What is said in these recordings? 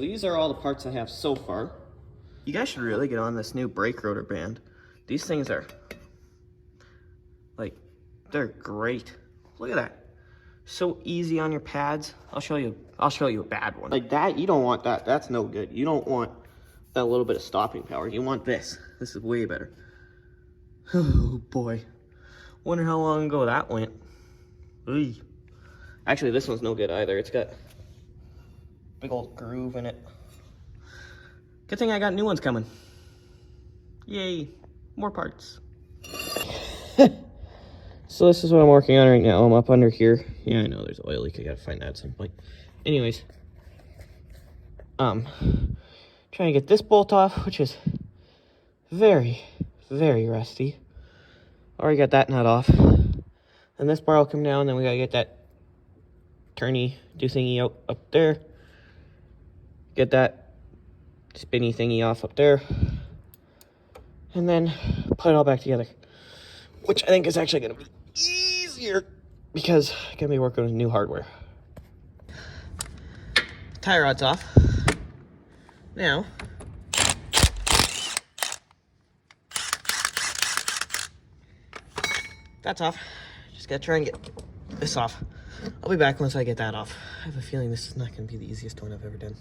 These are all the parts I have so far. You guys should really get on this new brake rotor band. These things are, like, they're great. Look at that. So easy on your pads. I'll show you a bad one. Like that, you don't want that. That's no good. You don't want that little bit of stopping power. You want this. This is way better. Oh boy. Wonder how long ago that went. Oy. Actually, this one's no good either. It's got big old groove in it. Good thing I got new ones coming. Yay, more parts. So this is what I'm working on right now. I'm up under here. Yeah, I know there's an oil leak. I gotta find that at some point. Anyways, trying to get this bolt off, which is very, very rusty. Already got that nut off. And this bar will come down, then we gotta get that turny do thingy out up there. Get that spinny thingy off up there. And then put it all back together. Which I think is actually gonna be easier because I'm gonna be working with new hardware. Tie rod's off. Now, that's off. Just gotta try and get this off. I'll be back once I get that off. I have a feeling this is not gonna be the easiest one I've ever done.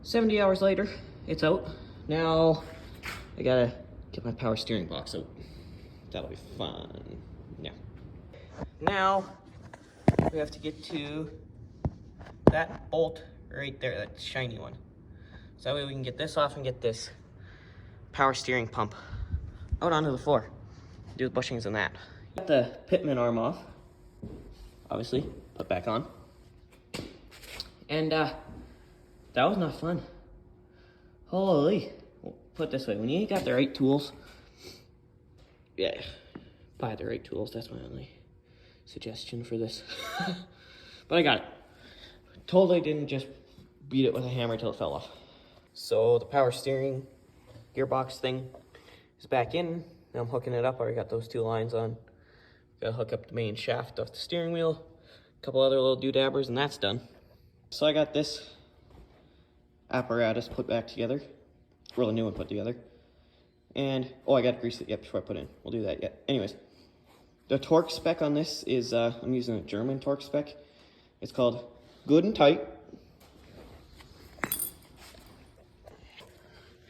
70 hours later, it's out. Now, I gotta get my power steering box out. That'll be fun. Yeah. Now, we have to get to that bolt right there, that shiny one. So that way we can get this off and get this power steering pump out onto the floor. Do the bushings and that. Get the pitman arm off, obviously, put back on. And that was not fun. Holy. Put it this way, when you ain't got the right tools, yeah, buy the right tools. That's my only suggestion for this. But I got it. Totally didn't just beat it with a hammer till it fell off. So the power steering gearbox thing is back in. Now I'm hooking it up. I already got those two lines on. Gotta hook up the main shaft off the steering wheel. A couple other little doodabbers, and that's done. So I got this apparatus put back together. Well, a new one put together. And, oh, I gotta grease it yet before I put it in. We'll do that yet. Anyways, the torque spec on this is, I'm using a German torque spec. It's called Good and Tight. I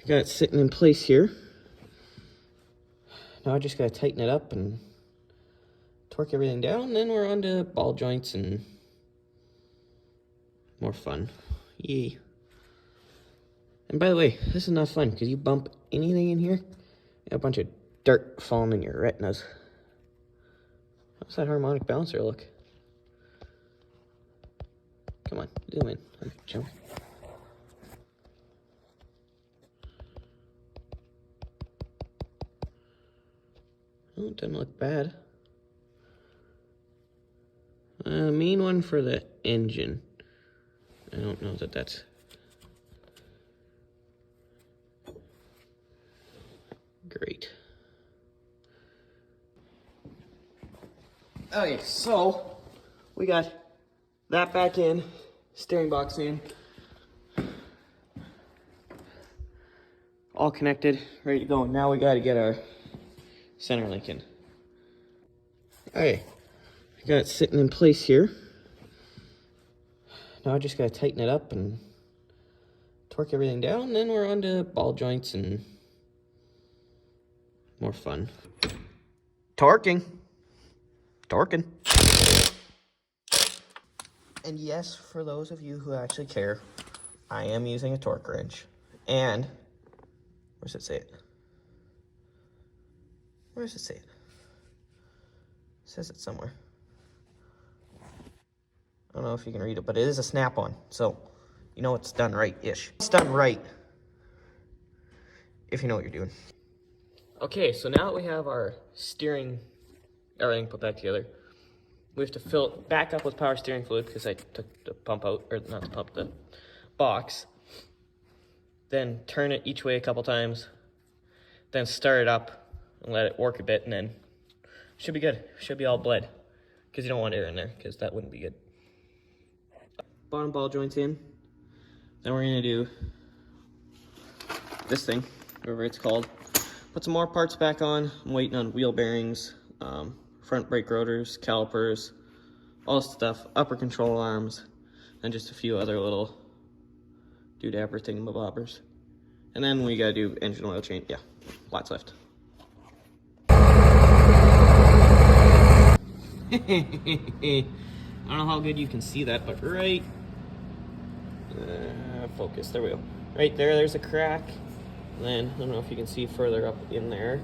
got it sitting in place here. Now I just gotta tighten it up and torque everything down. Then we're on to ball joints and more fun. Yay. And by the way, this is not fun because you bump anything in here, a bunch of dirt falling in your retinas. How's that harmonic balancer look? Come on, zoom in. Jump. Oh, it doesn't look bad. Main one for the engine. I don't know that that's great. Okay, so we got that back in, steering box in, all connected, ready to go. Now we got to get our center link in. Okay, I got it sitting in place here. Now I just got to tighten it up and torque everything down. Then we're on to ball joints and more fun. Torquing. And yes, for those of you who actually care, I am using a torque wrench. And, where does it say it? Where does it say it? It says it somewhere. I don't know if you can read it, but it is a snap-on. So, you know it's done right-ish. It's done right, if you know what you're doing. Okay, so now that we have our steering, everything put back together, we have to fill it back up with power steering fluid because I took the pump out, or not the pump, the box. Then turn it each way a couple times. Then start it up and let it work a bit, and then should be good. Should be all bled because you don't want air in there because that wouldn't be good. Bottom ball joints in. Then we're gonna do this thing, whatever it's called. Put some more parts back on. I'm waiting on wheel bearings, front brake rotors, calipers, all this stuff, upper control arms, and just a few other little doodabber thingamabobbers. And then we gotta do engine oil change. Yeah, lots left. I don't know how good you can see that, but right, focus, there we go. Right there, there's a crack. And then, I don't know if you can see further up in there.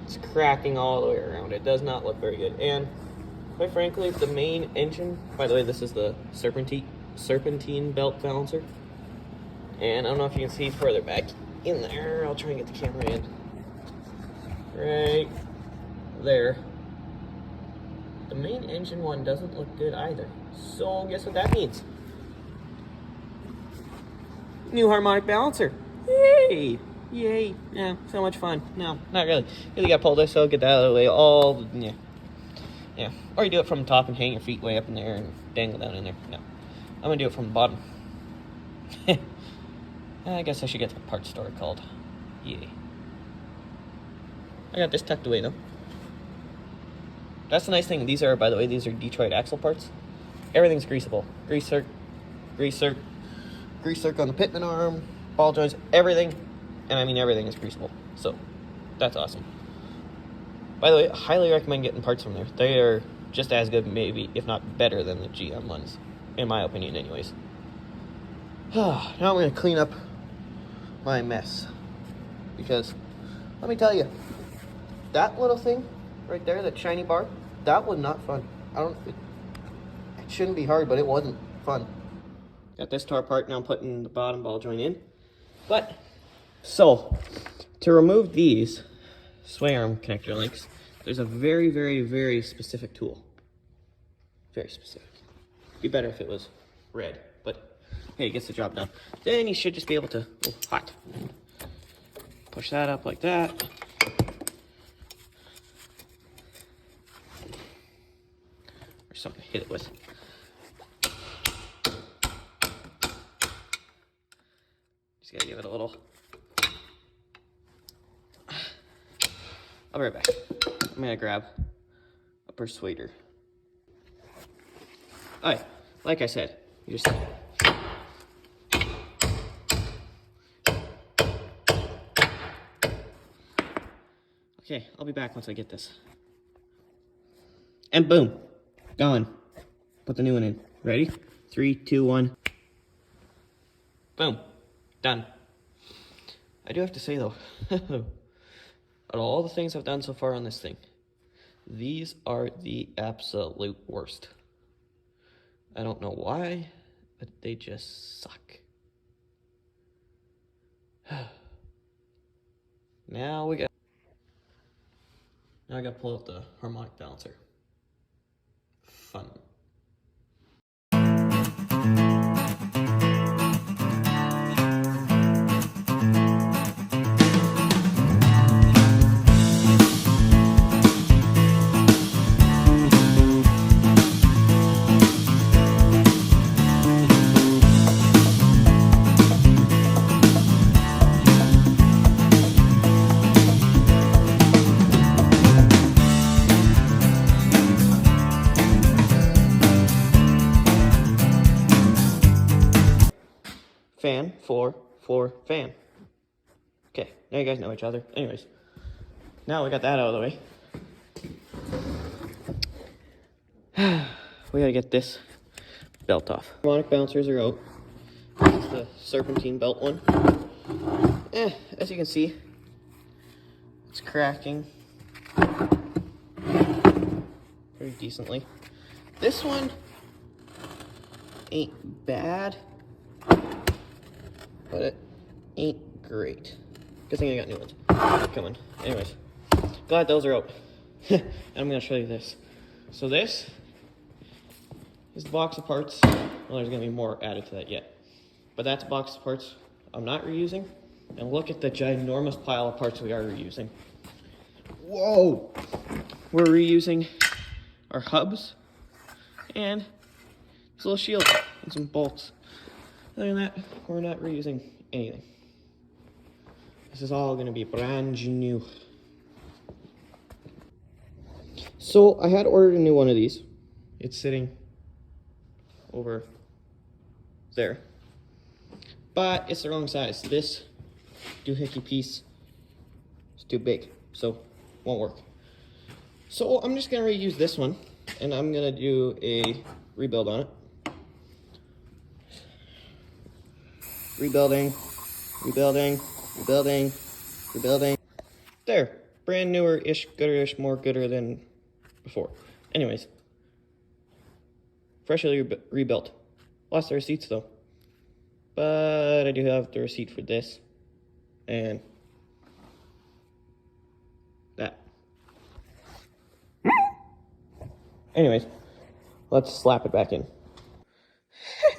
It's cracking all the way around. It does not look very good. And quite frankly, the main engine, by the way, this is the serpentine belt balancer. And I don't know if you can see further back in there. I'll try and get the camera in. Right there. The main engine one doesn't look good either. So guess what that means? New harmonic balancer. Yay! Yay. Yeah, so much fun. No, not really. You gotta pull this out, get that out of the way. All, yeah. Yeah. Or you do it from the top and hang your feet way up in there and dangle down in there. No. I'm gonna do it from the bottom. I guess I should get the parts store called. Yay. I got this tucked away though. That's the nice thing. These are, by the way, these are Detroit axle parts. Everything's greasable. Grease circ on the pitman arm, ball joints, everything. And I mean everything is greasable. So that's awesome. By the way, I highly recommend getting parts from there. They are just as good, maybe, if not better than the GM ones. In my opinion, anyways. Now I'm going to clean up my mess. Because, let me tell you, that little thing right there, that shiny bar, that was not fun. It shouldn't be hard, but it wasn't fun. Got this tar apart, now I'm putting the bottom ball joint in. But, so, to remove these sway arm connector links, there's a very, very, very specific tool. Very specific. Be better if it was red, but hey, it gets the job done. Then you should just be able to, oh, hot. Push that up like that. Or something to hit it with. Just gotta give it a little. I'll be right back. I'm gonna grab a persuader. Alright, like I said, you just. Okay, I'll be back once I get this. And boom, going. Put the new one in. Ready? 3, 2, 1. Boom, done. I do have to say though, out of all the things I've done so far on this thing, these are the absolute worst. I don't know why, but they just suck. Now I gotta pull out the harmonic balancer. Fun. Fan, floor, fan. Okay, now you guys know each other. Anyways, now we got that out of the way. We gotta get this belt off. Harmonic balancers are out. This is the serpentine belt one. As you can see, it's cracking pretty decently. This one ain't bad, but it ain't great. Good thing I got new ones coming. Anyways, glad those are out. And I'm gonna show you this. So this is the box of parts. Well, there's gonna be more added to that yet. But that's a box of parts I'm not reusing. And look at the ginormous pile of parts we are reusing. Whoa! We're reusing our hubs and This little shield and some bolts. Other than that, we're not reusing anything. This is all gonna be brand new. So I had ordered a new one of these. It's sitting over there. But it's the wrong size. This doohickey piece is too big, so won't work. So I'm just gonna reuse this one, and I'm gonna do a rebuild on it. Rebuilding, rebuilding, rebuilding, rebuilding. There, brand newer-ish, gooder-ish, more gooder than before. Anyways, freshly rebuilt. Lost the receipts though, but I do have the receipt for this and that. Anyways, let's slap it back in.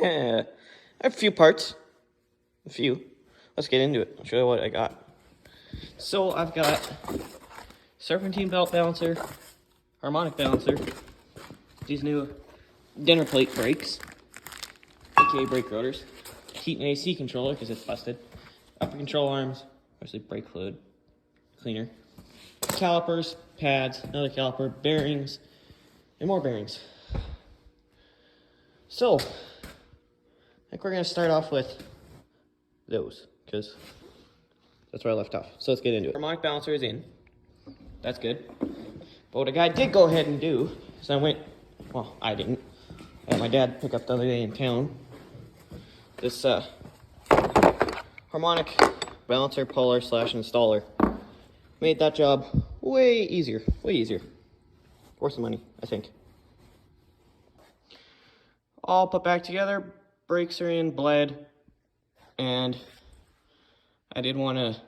I have a few parts. A few. Let's get into it. I'll show you what I got. So I've got serpentine belt balancer, harmonic balancer, these new dinner plate brakes, aka brake rotors, heat and AC controller because it's busted, upper control arms, especially brake fluid, cleaner, calipers, pads, another caliper, bearings, and more bearings. So, I think we're going to start off with those, because that's where I left off. So let's get into it. Harmonic balancer is in. That's good. But what a guy did go ahead and do is I didn't. I had my dad pick up the other day in town this harmonic balancer puller / installer. Made that job way easier. Worth the money, I think. All put back together. Brakes are in, bled. And I did want to...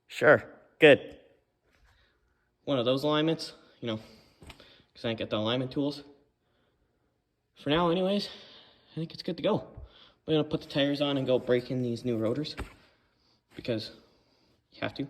Sure, good. One of those alignments, because I didn't get the alignment tools. For now, anyways, I think it's good to go. I'm going to put the tires on and go break in these new rotors. Because you have to.